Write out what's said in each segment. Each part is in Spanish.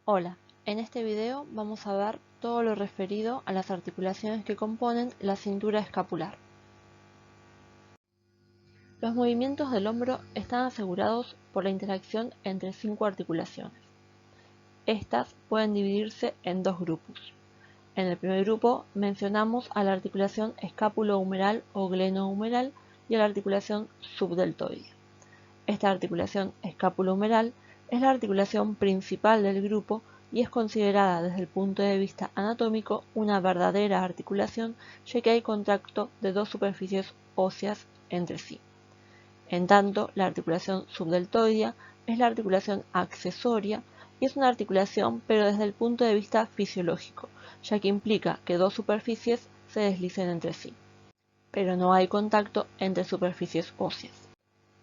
Hola, en este video vamos a ver todo lo referido a las articulaciones que componen la cintura escapular. Los movimientos del hombro están asegurados por la interacción entre 5 articulaciones. Estas pueden dividirse en dos grupos. En el primer grupo mencionamos a la articulación escápulo-humeral o glenohumeral y a la articulación subdeltoidea. Esta articulación escápulo-humeral es la articulación principal del grupo y es considerada desde el punto de vista anatómico una verdadera articulación, ya que hay contacto de dos superficies óseas entre sí. En tanto, la articulación subdeltoidea es la articulación accesoria y es una articulación pero desde el punto de vista fisiológico, ya que implica que dos superficies se deslicen entre sí, pero no hay contacto entre superficies óseas.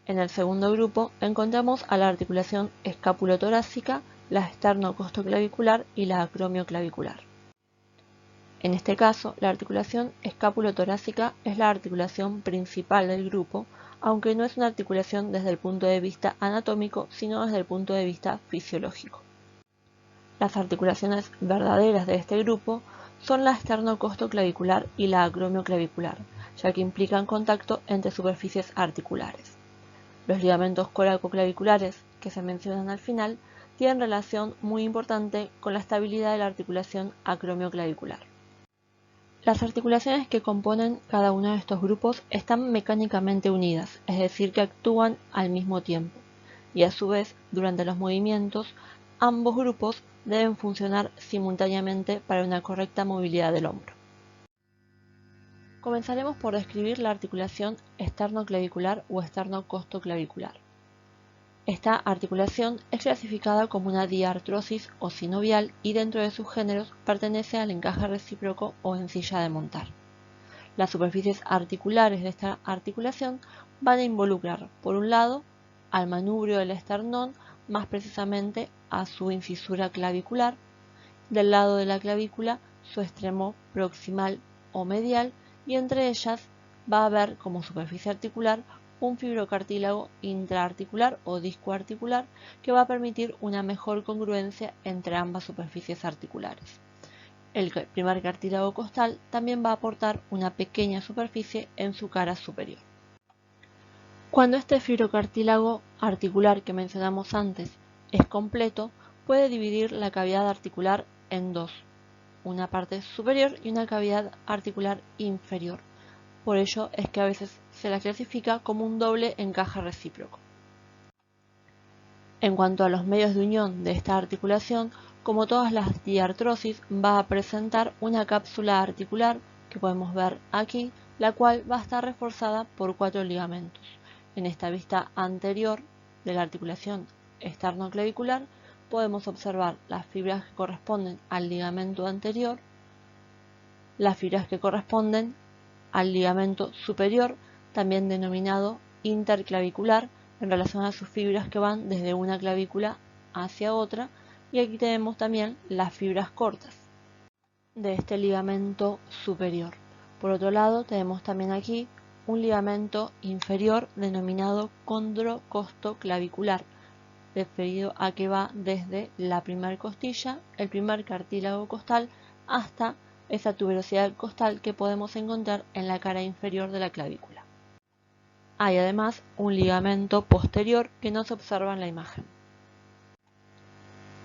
En el segundo grupo encontramos a la articulación escapulotorácica, la esternocostoclavicular y la acromioclavicular. En este caso, la articulación escapulotorácica es la articulación principal del grupo, aunque no es una articulación desde el punto de vista anatómico, sino desde el punto de vista fisiológico. Las articulaciones verdaderas de este grupo son la esternocostoclavicular y la acromioclavicular, ya que implican contacto entre superficies articulares. Los ligamentos coracoclaviculares, que se mencionan al final, tienen relación muy importante con la estabilidad de la articulación acromioclavicular. Las articulaciones que componen cada uno de estos grupos están mecánicamente unidas, es decir, que actúan al mismo tiempo, y a su vez, durante los movimientos, ambos grupos deben funcionar simultáneamente para una correcta movilidad del hombro. Comenzaremos por describir la articulación esternoclavicular o esternocostoclavicular. Esta articulación es clasificada como una diartrosis o sinovial y dentro de sus géneros pertenece al encaje recíproco o encilla de montar. Las superficies articulares de esta articulación van a involucrar, por un lado, al manubrio del esternón, más precisamente a su incisura clavicular, del lado de la clavícula su extremo proximal o medial, y entre ellas va a haber como superficie articular un fibrocartílago intraarticular o discoarticular que va a permitir una mejor congruencia entre ambas superficies articulares. El primer cartílago costal también va a aportar una pequeña superficie en su cara superior. Cuando este fibrocartílago articular que mencionamos antes es completo, puede dividir la cavidad articular en dos, una parte superior y una cavidad articular inferior. Por ello es que a veces se la clasifica como un doble encaje recíproco. En cuanto a los medios de unión de esta articulación, como todas las diartrosis, va a presentar una cápsula articular que podemos ver aquí, la cual va a estar reforzada por 4 ligamentos. En esta vista anterior de la articulación esternoclavicular podemos observar las fibras que corresponden al ligamento anterior, las fibras que corresponden al ligamento superior, también denominado interclavicular, en relación a sus fibras que van desde una clavícula hacia otra, y aquí tenemos también las fibras cortas de este ligamento superior. Por otro lado, tenemos también aquí un ligamento inferior denominado condrocostoclavicular, referido a que va desde la primer costilla, el primer cartílago costal, hasta esa tuberosidad costal que podemos encontrar en la cara inferior de la clavícula. Hay además un ligamento posterior que no se observa en la imagen.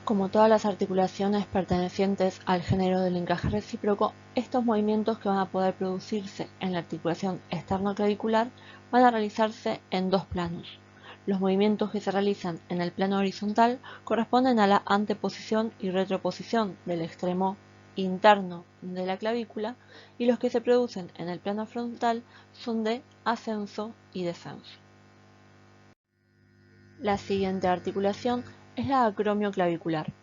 Como todas las articulaciones pertenecientes al género del encaje recíproco, estos movimientos que van a poder producirse en la articulación esternoclavicular van a realizarse en dos planos. Los movimientos que se realizan en el plano horizontal corresponden a la anteposición y retroposición del extremo interno de la clavícula, y los que se producen en el plano frontal son de ascenso y descenso. La siguiente articulación es la acromioclavicular.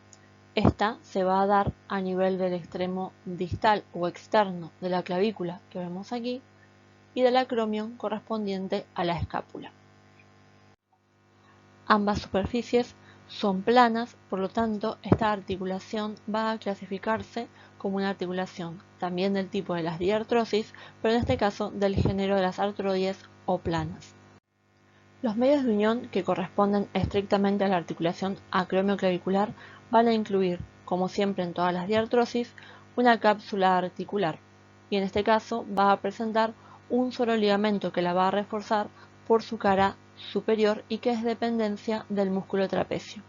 Esta se va a dar a nivel del extremo distal o externo de la clavícula que vemos aquí y del acromio correspondiente a la escápula. Ambas superficies son planas, por lo tanto esta articulación va a clasificarse como una articulación también del tipo de las diartrosis, pero en este caso del género de las artroides o planas. Los medios de unión que corresponden estrictamente a la articulación acromioclavicular van a incluir, como siempre en todas las diartrosis, una cápsula articular, y en este caso va a presentar un solo ligamento que la va a reforzar por su cara superior y que es dependencia del músculo trapecio.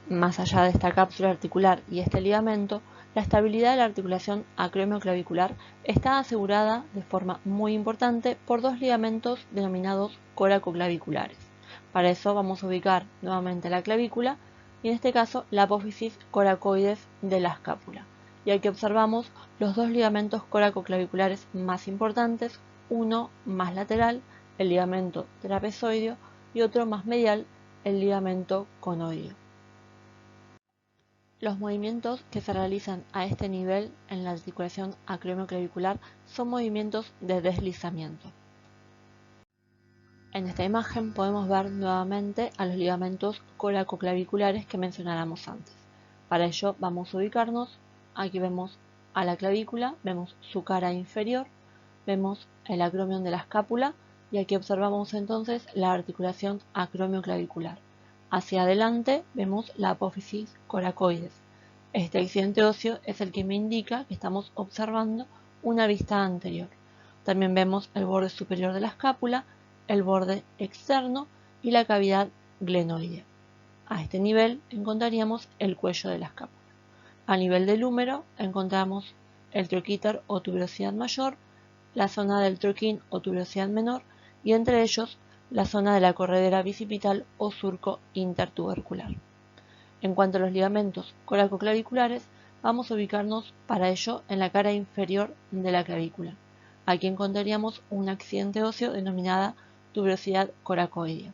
Más allá de esta cápsula articular y este ligamento, la estabilidad de la articulación acromioclavicular está asegurada de forma muy importante por dos ligamentos denominados coracoclaviculares. Para eso vamos a ubicar nuevamente la clavícula y en este caso la apófisis coracoides de la escápula. Y aquí observamos los dos ligamentos coracoclaviculares más importantes, uno más lateral, el ligamento trapezoideo, y otro más medial, el ligamento conoideo. Los movimientos que se realizan a este nivel en la articulación acromioclavicular son movimientos de deslizamiento. En esta imagen podemos ver nuevamente a los ligamentos coracoclaviculares que mencionáramos antes. Para ello vamos a ubicarnos, aquí vemos a la clavícula, vemos su cara inferior, vemos el acromion de la escápula y aquí observamos entonces la articulación acromioclavicular. Hacia adelante vemos la apófisis coracoides. Este accidente óseo es el que me indica que estamos observando una vista anterior. También vemos el borde superior de la escápula, el borde externo y la cavidad glenoidea. A este nivel encontraríamos el cuello de la escápula. A nivel del húmero encontramos el troquíter o tuberosidad mayor, la zona del troquín o tuberosidad menor y entre ellos la zona de la corredera bicipital o surco intertubercular. En cuanto a los ligamentos coracoclaviculares, vamos a ubicarnos para ello en la cara inferior de la clavícula. Aquí encontraríamos un accidente óseo denominada tuberosidad coracoidea.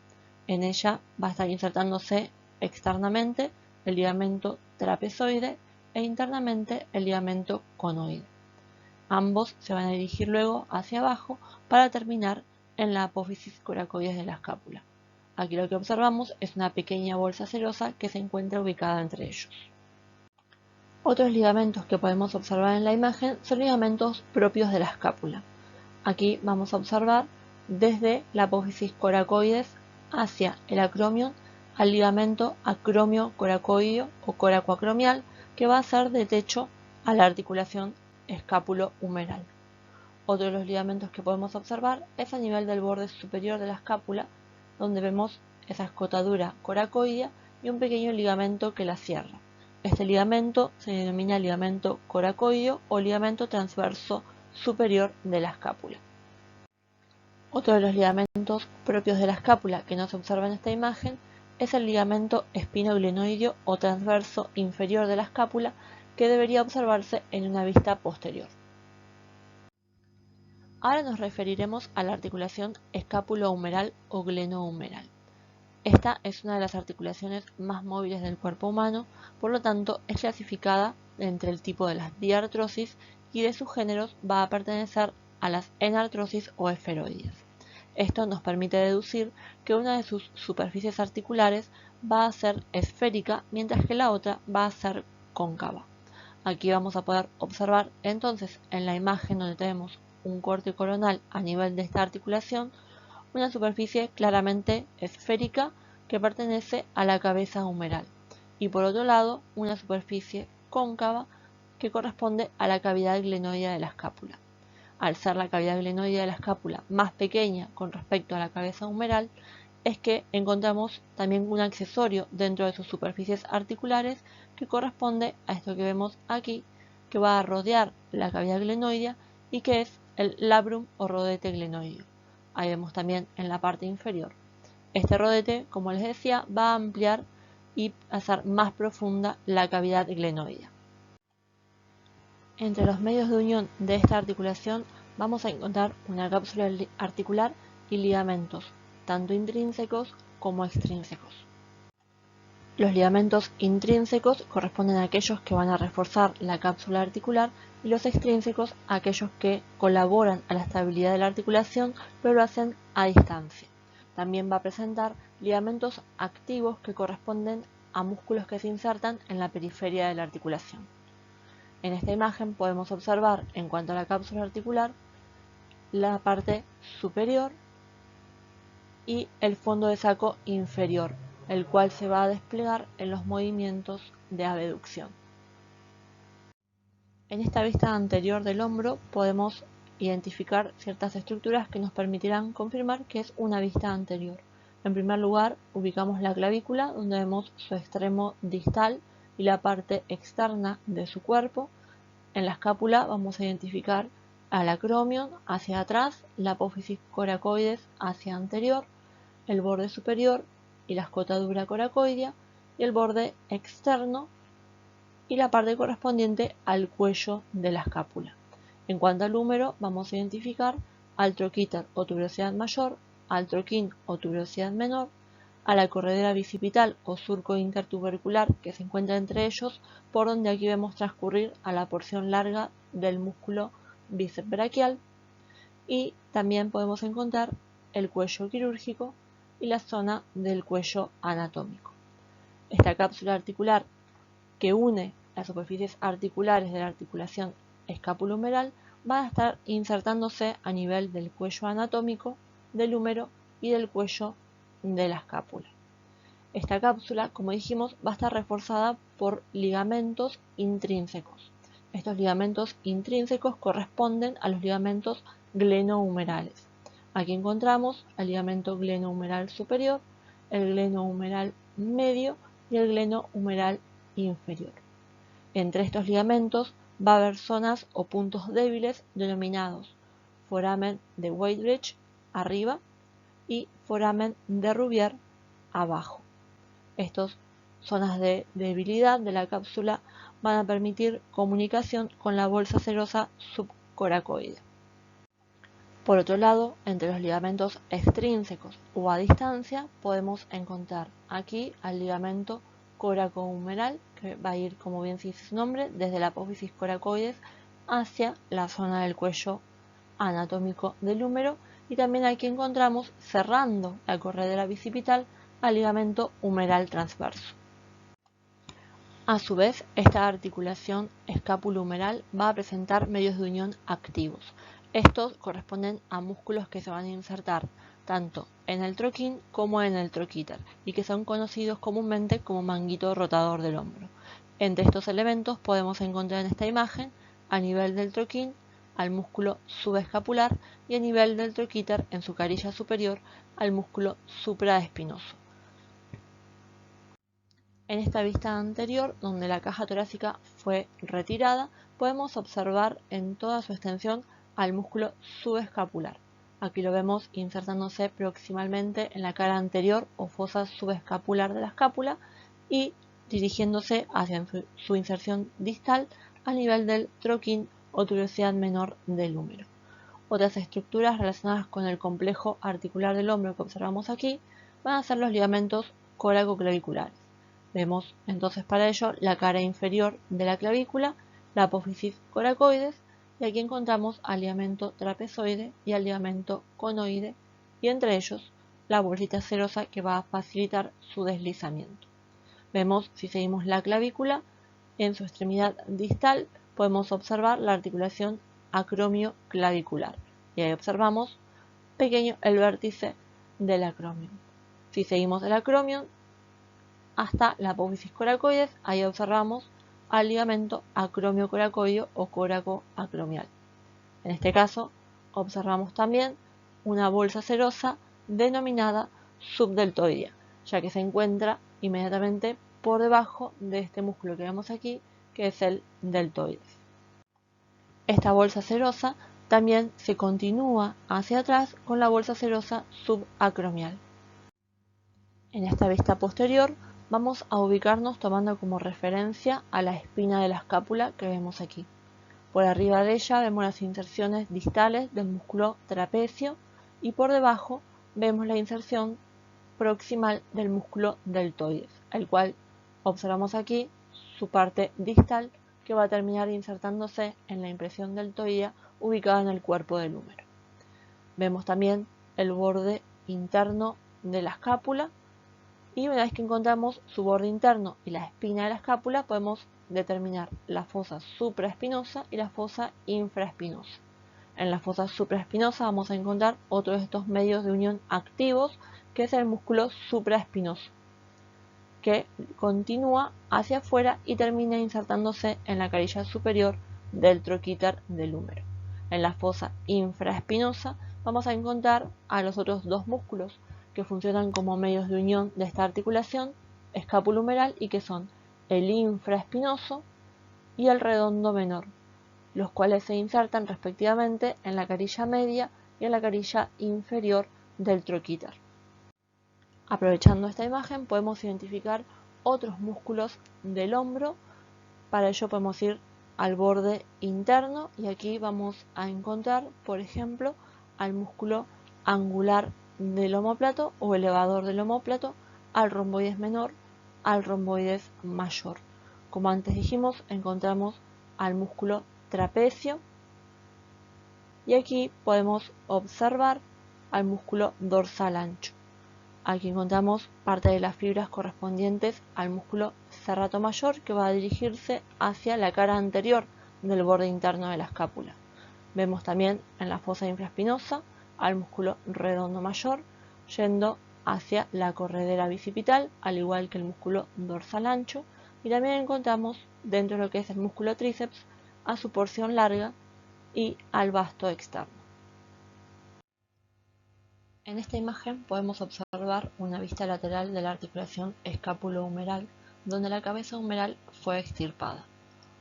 En ella va a estar insertándose externamente el ligamento trapezoide e internamente el ligamento conoide. Ambos se van a dirigir luego hacia abajo para terminar en la apófisis coracoides de la escápula. Aquí lo que observamos es una pequeña bolsa serosa que se encuentra ubicada entre ellos. Otros ligamentos que podemos observar en la imagen son ligamentos propios de la escápula. Aquí vamos a observar desde la apófisis coracoides hacia el acromion al ligamento acromio-coracoideo o coracoacromial que va a ser de techo a la articulación escápulo-humeral. Otro de los ligamentos que podemos observar es a nivel del borde superior de la escápula, donde vemos esa escotadura coracoidea y un pequeño ligamento que la cierra. Este ligamento se denomina ligamento coracoideo o ligamento transverso superior de la escápula. Otro de los ligamentos propios de la escápula que no se observa en esta imagen es el ligamento espinoglenoideo o transverso inferior de la escápula, que debería observarse en una vista posterior. Ahora nos referiremos a la articulación escápulo-humeral o glenohumeral. Esta es una de las articulaciones más móviles del cuerpo humano, por lo tanto es clasificada entre el tipo de las diartrosis y de sus géneros va a pertenecer a las enartrosis o esferoides. Esto nos permite deducir que una de sus superficies articulares va a ser esférica, mientras que la otra va a ser cóncava. Aquí vamos a poder observar entonces en la imagen donde tenemos un corte coronal a nivel de esta articulación, una superficie claramente esférica que pertenece a la cabeza humeral y por otro lado una superficie cóncava que corresponde a la cavidad glenoidea de la escápula. Al ser la cavidad glenoidea de la escápula más pequeña con respecto a la cabeza humeral, es que encontramos también un accesorio dentro de sus superficies articulares que corresponde a esto que vemos aquí, que va a rodear la cavidad glenoidea y que es el labrum o rodete glenoideo. Ahí vemos también en la parte inferior. Este rodete, como les decía, va a ampliar y hacer más profunda la cavidad glenoidea. Entre los medios de unión de esta articulación vamos a encontrar una cápsula articular y ligamentos, tanto intrínsecos como extrínsecos. Los ligamentos intrínsecos corresponden a aquellos que van a reforzar la cápsula articular y los extrínsecos a aquellos que colaboran a la estabilidad de la articulación, pero lo hacen a distancia. También va a presentar ligamentos activos que corresponden a músculos que se insertan en la periferia de la articulación. En esta imagen podemos observar, en cuanto a la cápsula articular, la parte superior y el fondo de saco inferior, el cual se va a desplegar en los movimientos de abducción. En esta vista anterior del hombro podemos identificar ciertas estructuras que nos permitirán confirmar que es una vista anterior. En primer lugar, ubicamos la clavícula, donde vemos su extremo distal y la parte externa de su cuerpo. En la escápula vamos a identificar al acromion hacia atrás, la apófisis coracoides hacia anterior, el borde superior y la escotadura coracoidea, y el borde externo y la parte correspondiente al cuello de la escápula. En cuanto al húmero, vamos a identificar al troquíter o tuberosidad mayor, al troquín o tuberosidad menor, a la corredera bicipital o surco intertubercular que se encuentra entre ellos, por donde aquí vemos transcurrir a la porción larga del músculo bíceps braquial, y también podemos encontrar el cuello quirúrgico y la zona del cuello anatómico. Esta cápsula articular que une las superficies articulares de la articulación escapulohumeral va a estar insertándose a nivel del cuello anatómico, del húmero y del cuello de la escápula. Esta cápsula, como dijimos, va a estar reforzada por ligamentos intrínsecos. Estos ligamentos intrínsecos corresponden a los ligamentos glenohumerales. Aquí encontramos el ligamento glenohumeral superior, el glenohumeral medio y el glenohumeral inferior. Entre estos ligamentos va a haber zonas o puntos débiles denominados foramen de Weisbrich arriba y foramen de Rubier abajo. Estas zonas de debilidad de la cápsula van a permitir comunicación con la bolsa serosa subcoracoidea. Por otro lado, entre los ligamentos extrínsecos o a distancia podemos encontrar aquí al ligamento coracohumeral, que va a ir, como bien se dice su nombre, desde la apófisis coracoides hacia la zona del cuello anatómico del húmero, y también aquí encontramos, cerrando la corredera bicipital, al ligamento humeral transverso. A su vez, esta articulación escapulohumeral va a presentar medios de unión activos. Estos corresponden a músculos que se van a insertar tanto en el troquín como en el troquíter y que son conocidos comúnmente como manguito rotador del hombro. Entre estos elementos podemos encontrar en esta imagen, a nivel del troquín, al músculo subescapular y a nivel del troquíter, en su carilla superior, al músculo supraespinoso. En esta vista anterior, donde la caja torácica fue retirada, podemos observar en toda su extensión al músculo subescapular. Aquí lo vemos insertándose proximalmente en la cara anterior o fosa subescapular de la escápula y dirigiéndose hacia su inserción distal a nivel del troquín o tuberosidad menor del húmero. Otras estructuras relacionadas con el complejo articular del hombro que observamos aquí van a ser los ligamentos coracoclaviculares. Vemos entonces para ello la cara inferior de la clavícula, la apófisis coracoides, y aquí encontramos al ligamento trapezoide y al ligamento conoide, y entre ellos la bolsita serosa que va a facilitar su deslizamiento. Vemos, si seguimos la clavícula, en su extremidad distal podemos observar la articulación acromio-clavicular, y ahí observamos pequeño el vértice del acromion. Si seguimos el acromion hasta la apófisis coracoides, ahí observamos al ligamento acromio-coracoideo o coraco-acromial. En este caso, observamos también una bolsa serosa denominada subdeltoidea, ya que se encuentra inmediatamente por debajo de este músculo que vemos aquí, que es el deltoides. Esta bolsa serosa también se continúa hacia atrás con la bolsa serosa subacromial. En esta vista posterior vamos a ubicarnos tomando como referencia a la espina de la escápula que vemos aquí. Por arriba de ella vemos las inserciones distales del músculo trapecio y por debajo vemos la inserción proximal del músculo deltoides, el cual observamos aquí su parte distal que va a terminar insertándose en la impresión deltoidea ubicada en el cuerpo del húmero. Vemos también el borde interno de la escápula, y una vez que encontramos su borde interno y la espina de la escápula, podemos determinar la fosa supraespinosa y la fosa infraespinosa. En la fosa supraespinosa vamos a encontrar otro de estos medios de unión activos, que es el músculo supraespinoso, que continúa hacia afuera y termina insertándose en la carilla superior del troquíter del húmero. En la fosa infraespinosa vamos a encontrar a los otros dos músculos que funcionan como medios de unión de esta articulación escapulohumeral y que son el infraespinoso y el redondo menor, los cuales se insertan respectivamente en la carilla media y en la carilla inferior del troquíter. Aprovechando esta imagen podemos identificar otros músculos del hombro. Para ello podemos ir al borde interno y aquí vamos a encontrar, por ejemplo, al músculo angular del omóplato o elevador del omóplato, al romboides menor, al romboides mayor. Como antes dijimos, encontramos al músculo trapecio y aquí podemos observar al músculo dorsal ancho. Aquí encontramos parte de las fibras correspondientes al músculo serrato mayor, que va a dirigirse hacia la cara anterior del borde interno de la escápula. Vemos también en la fosa infraespinosa al músculo redondo mayor yendo hacia la corredera bicipital, al igual que el músculo dorsal ancho, y también encontramos dentro de lo que es el músculo tríceps a su porción larga y al vasto externo. En esta imagen podemos observar una vista lateral de la articulación escápulo-humeral, donde la cabeza humeral fue extirpada.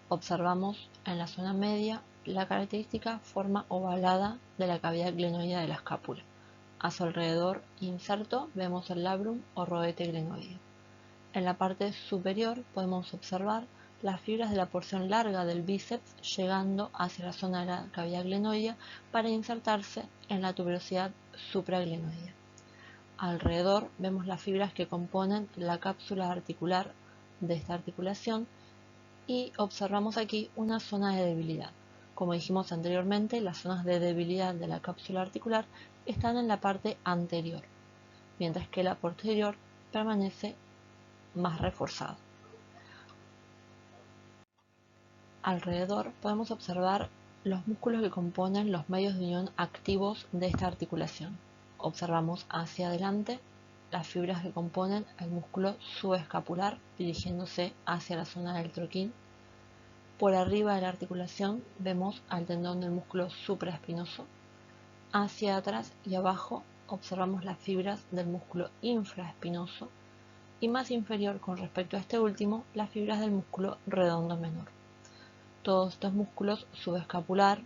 Observamos en la zona media la característica forma ovalada de la cavidad glenoidea de la escápula. A su alrededor inserto vemos el labrum o rodete glenoideo. En la parte superior podemos observar las fibras de la porción larga del bíceps llegando hacia la zona de la cavidad glenoidea para insertarse en la tuberosidad supraglenoidea. Alrededor vemos las fibras que componen la cápsula articular de esta articulación y observamos aquí una zona de debilidad. Como dijimos anteriormente, las zonas de debilidad de la cápsula articular están en la parte anterior, mientras que la posterior permanece más reforzada. Alrededor podemos observar los músculos que componen los medios de unión activos de esta articulación. Observamos hacia adelante las fibras que componen el músculo subescapular dirigiéndose hacia la zona del troquín. Por arriba de la articulación vemos al tendón del músculo supraespinoso. Hacia atrás y abajo observamos las fibras del músculo infraespinoso y más inferior con respecto a este último, las fibras del músculo redondo menor. Todos estos músculos subescapular,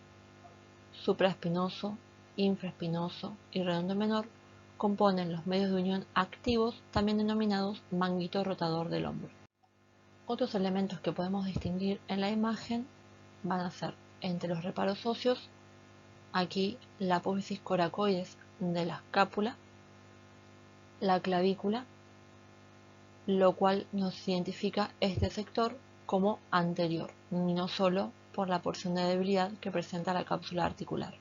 supraespinoso, infraespinoso y redondo menor componen los medios de unión activos, también denominados manguito rotador del hombro. Otros elementos que podemos distinguir en la imagen van a ser entre los reparos óseos, aquí la apófisis coracoides de la escápula, la clavícula, lo cual nos identifica este sector como anterior, y no solo por la porción de debilidad que presenta la cápsula articular.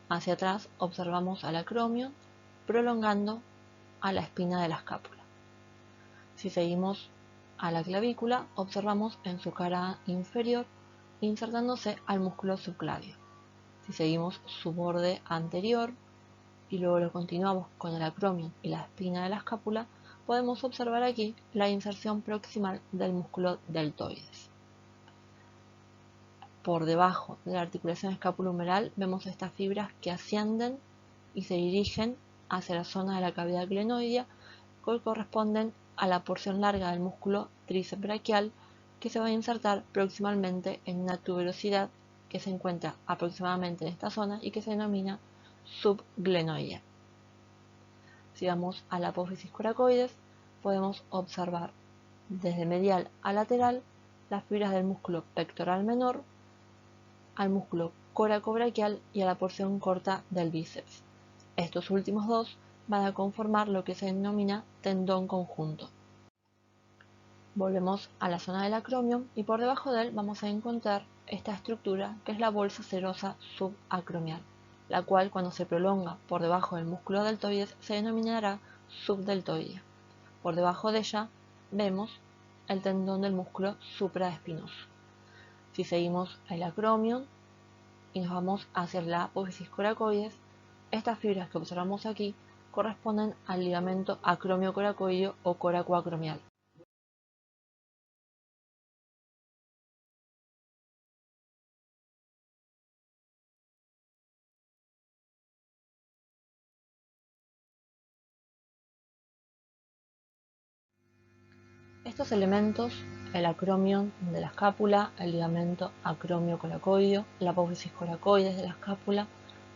Hacia atrás observamos al acromio prolongando a la espina de la escápula. Si seguimos a la clavícula, observamos en su cara inferior insertándose al músculo subclavio. Si seguimos su borde anterior y luego lo continuamos con el acromio y la espina de la escápula, podemos observar aquí la inserción proximal del músculo deltoides. Por debajo de la articulación escapulohumeral vemos estas fibras que ascienden y se dirigen hacia la zona de la cavidad glenoidea, que corresponden a la porción larga del músculo tríceps braquial, que se va a insertar proximalmente en una tuberosidad que se encuentra aproximadamente en esta zona y que se denomina subglenoidea. Si vamos a la apófisis coracoides, podemos observar desde medial a lateral las fibras del músculo pectoral menor, al músculo coracobraquial y a la porción corta del bíceps. Estos últimos dos van a conformar lo que se denomina tendón conjunto. Volvemos a la zona del acromio y por debajo de él vamos a encontrar esta estructura que es la bolsa serosa subacromial, la cual cuando se prolonga por debajo del músculo deltoides se denominará subdeltoidea. Por debajo de ella vemos el tendón del músculo supraespinoso. Si seguimos el acromio, y nos vamos hacia la apófisis coracoides, estas fibras que observamos aquí corresponden al ligamento acromio-coracoideo o coracoacromial. Estos elementos, el acromion de la escápula, el ligamento acromio-coracoideo, la apófisis coracoides de la escápula,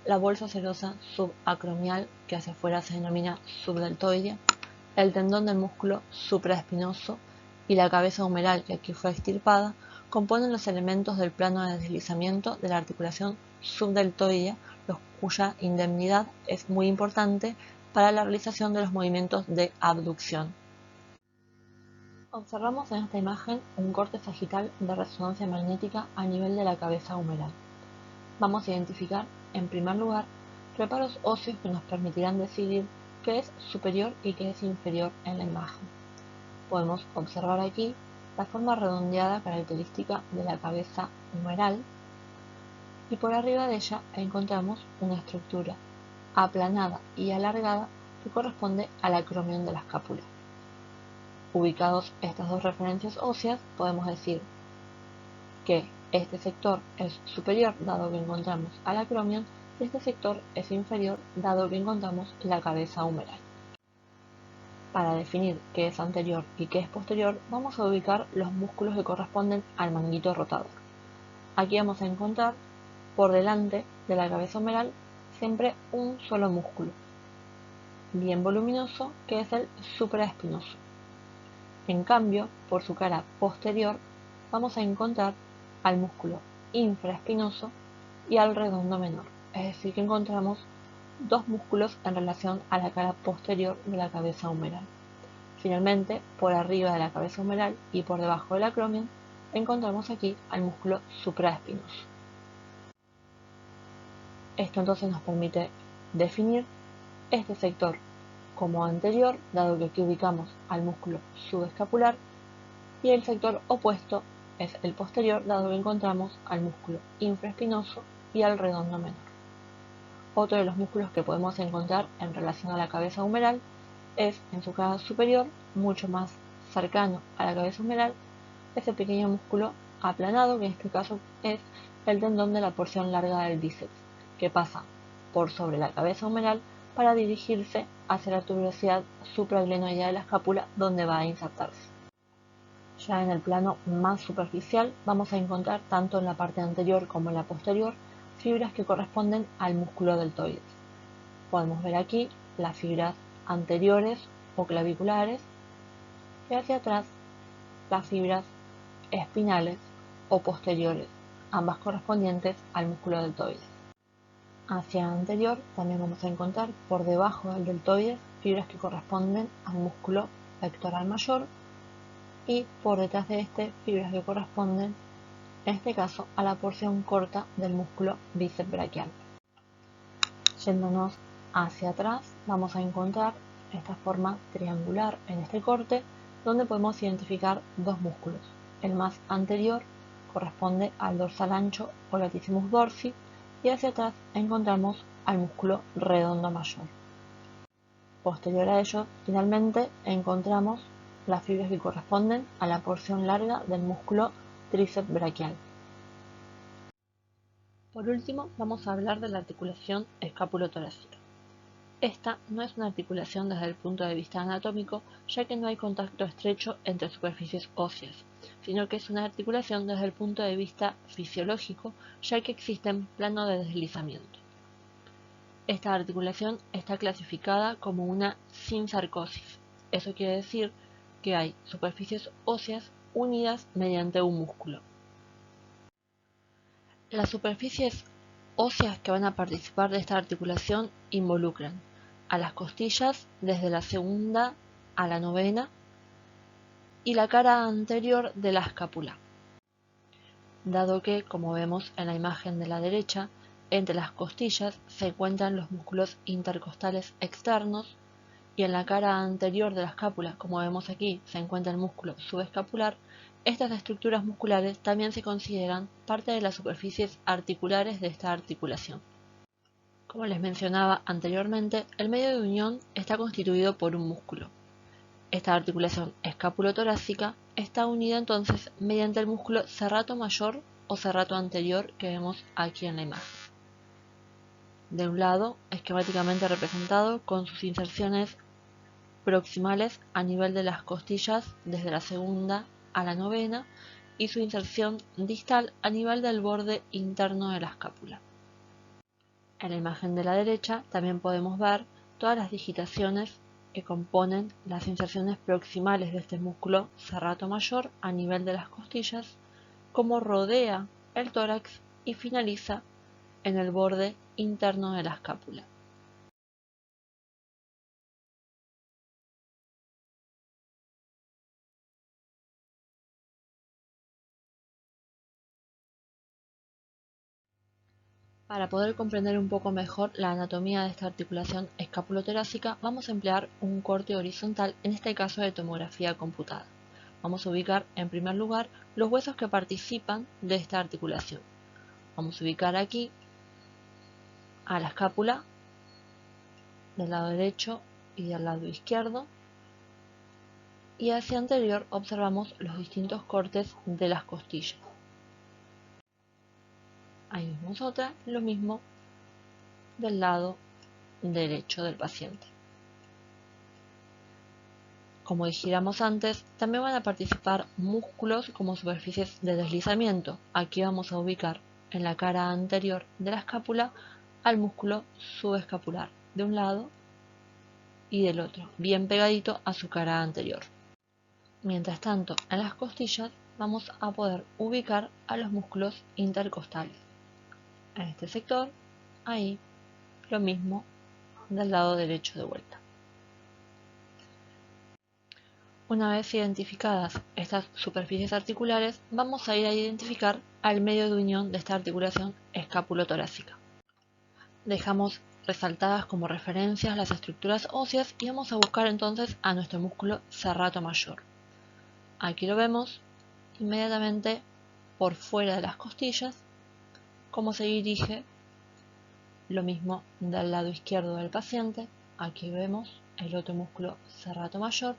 la bolsa serosa subacromial, que hacia afuera se denomina subdeltoidea, el tendón del músculo supraespinoso y la cabeza humeral, que aquí fue extirpada, componen los elementos del plano de deslizamiento de la articulación subdeltoidea, cuya indemnidad es muy importante para la realización de los movimientos de abducción. Observamos en esta imagen un corte sagital de resonancia magnética a nivel de la cabeza humeral. Vamos a identificar, en primer lugar, reparos óseos que nos permitirán decidir qué es superior y qué es inferior en la imagen. Podemos observar aquí la forma redondeada característica de la cabeza humeral y por arriba de ella encontramos una estructura aplanada y alargada que corresponde al acromion de la escápula. Ubicados estas dos referencias óseas, podemos decir que este sector es superior dado que encontramos al acromion y este sector es inferior dado que encontramos la cabeza humeral. Para definir qué es anterior y qué es posterior, vamos a ubicar los músculos que corresponden al manguito rotador. Aquí vamos a encontrar por delante de la cabeza humeral siempre un solo músculo, bien voluminoso, que es el supraespinoso. En cambio, por su cara posterior, vamos a encontrar al músculo infraespinoso y al redondo menor, es decir, que encontramos dos músculos en relación a la cara posterior de la cabeza humeral. Finalmente, por arriba de la cabeza humeral y por debajo del acromion, encontramos aquí al músculo supraespinoso. Esto entonces nos permite definir este sector como anterior, dado que aquí ubicamos al músculo subescapular, y el sector opuesto es el posterior, dado que encontramos al músculo infraespinoso y al redondo menor. Otro de los músculos que podemos encontrar en relación a la cabeza humeral es, en su cara superior, mucho más cercano a la cabeza humeral, ese pequeño músculo aplanado, que en este caso es el tendón de la porción larga del bíceps, que pasa por sobre la cabeza humeral para dirigirse hacia la tuberosidad supraglenoidea de la escápula, donde va a insertarse. Ya en el plano más superficial vamos a encontrar tanto en la parte anterior como en la posterior fibras que corresponden al músculo deltoides. Podemos ver aquí las fibras anteriores o claviculares y hacia atrás las fibras espinales o posteriores, ambas correspondientes al músculo deltoides. Hacia anterior también vamos a encontrar por debajo del deltoides fibras que corresponden al músculo pectoral mayor y por detrás de este fibras que corresponden en este caso a la porción corta del músculo bíceps braquial. Yéndonos hacia atrás vamos a encontrar esta forma triangular en este corte donde podemos identificar dos músculos. El más anterior corresponde al dorsal ancho o latissimus dorsi y hacia atrás encontramos al músculo redondo mayor. Posterior a ello, finalmente encontramos las fibras que corresponden a la porción larga del músculo tríceps braquial. Por último, vamos a hablar de la articulación escápulo-torácica. Esta no es una articulación desde el punto de vista anatómico, ya que no hay contacto estrecho entre superficies óseas, sino que es una articulación desde el punto de vista fisiológico, ya que existen planos de deslizamiento. Esta articulación está clasificada como una sinsarcosis. Eso quiere decir que hay superficies óseas unidas mediante un músculo. Las superficies óseas que van a participar de esta articulación involucran a las costillas desde la segunda a la novena y la cara anterior de la escápula. Dado que, como vemos en la imagen de la derecha, entre las costillas se encuentran los músculos intercostales externos y en la cara anterior de la escápula, como vemos aquí, se encuentra el músculo subescapular, estas estructuras musculares también se consideran parte de las superficies articulares de esta articulación. Como les mencionaba anteriormente, el medio de unión está constituido por un músculo. Esta articulación escapulotorácica está unida entonces mediante el músculo serrato mayor o serrato anterior que vemos aquí en la imagen. De un lado, esquemáticamente representado con sus inserciones proximales a nivel de las costillas desde la segunda a la novena y su inserción distal a nivel del borde interno de la escápula. En la imagen de la derecha también podemos ver todas las digitaciones que componen las inserciones proximales de este músculo serrato mayor a nivel de las costillas, cómo rodea el tórax y finaliza en el borde interno de la escápula. Para poder comprender un poco mejor la anatomía de esta articulación escapulotorácica, vamos a emplear un corte horizontal, en este caso de tomografía computada. Vamos a ubicar en primer lugar los huesos que participan de esta articulación. Vamos a ubicar aquí a la escápula del lado derecho y del lado izquierdo, y hacia anterior observamos los distintos cortes de las costillas. Ahí vemos otra, lo mismo del lado derecho del paciente. Como dijéramos antes, también van a participar músculos como superficies de deslizamiento. Aquí vamos a ubicar en la cara anterior de la escápula al músculo subescapular de un lado y del otro, bien pegadito a su cara anterior. Mientras tanto, en las costillas vamos a poder ubicar a los músculos intercostales. En este sector, ahí, lo mismo del lado derecho de vuelta. Una vez identificadas estas superficies articulares, vamos a ir a identificar al medio de unión de esta articulación escapulotorácica. Dejamos resaltadas como referencias las estructuras óseas y vamos a buscar entonces a nuestro músculo serrato mayor. Aquí lo vemos inmediatamente por fuera de las costillas, cómo se dirige, lo mismo del lado izquierdo del paciente. Aquí vemos el otro músculo serrato mayor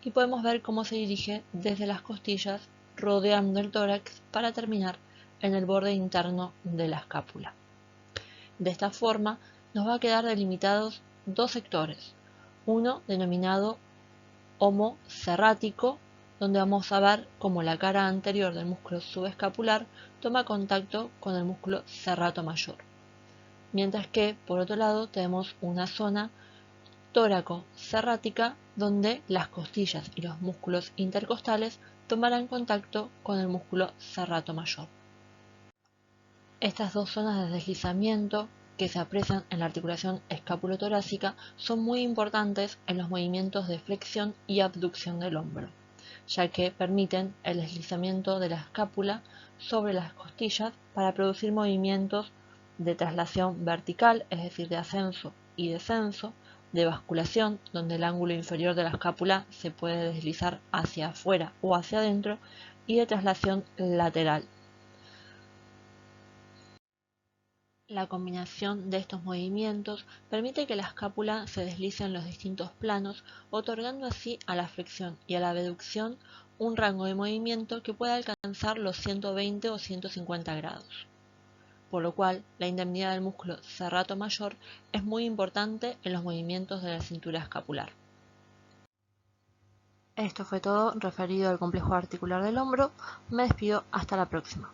y podemos ver cómo se dirige desde las costillas rodeando el tórax para terminar en el borde interno de la escápula. De esta forma nos va a quedar delimitados dos sectores, uno denominado homo serrático, donde vamos a ver cómo la cara anterior del músculo subescapular toma contacto con el músculo serrato mayor, mientras que por otro lado tenemos una zona tóraco-serrática donde las costillas y los músculos intercostales tomarán contacto con el músculo serrato mayor. Estas dos zonas de deslizamiento que se aprecian en la articulación escapulotorácica son muy importantes en los movimientos de flexión y abducción del hombro, ya que permiten el deslizamiento de la escápula sobre las costillas para producir movimientos de traslación vertical, es decir, de ascenso y descenso, de basculación, donde el ángulo inferior de la escápula se puede deslizar hacia afuera o hacia adentro, y de traslación lateral. La combinación de estos movimientos permite que la escápula se deslice en los distintos planos, otorgando así a la flexión y a la abducción un rango de movimiento que puede alcanzar los 120 o 150 grados. Por lo cual, la indemnidad del músculo serrato mayor es muy importante en los movimientos de la cintura escapular. Esto fue todo referido al complejo articular del hombro. Me despido hasta la próxima.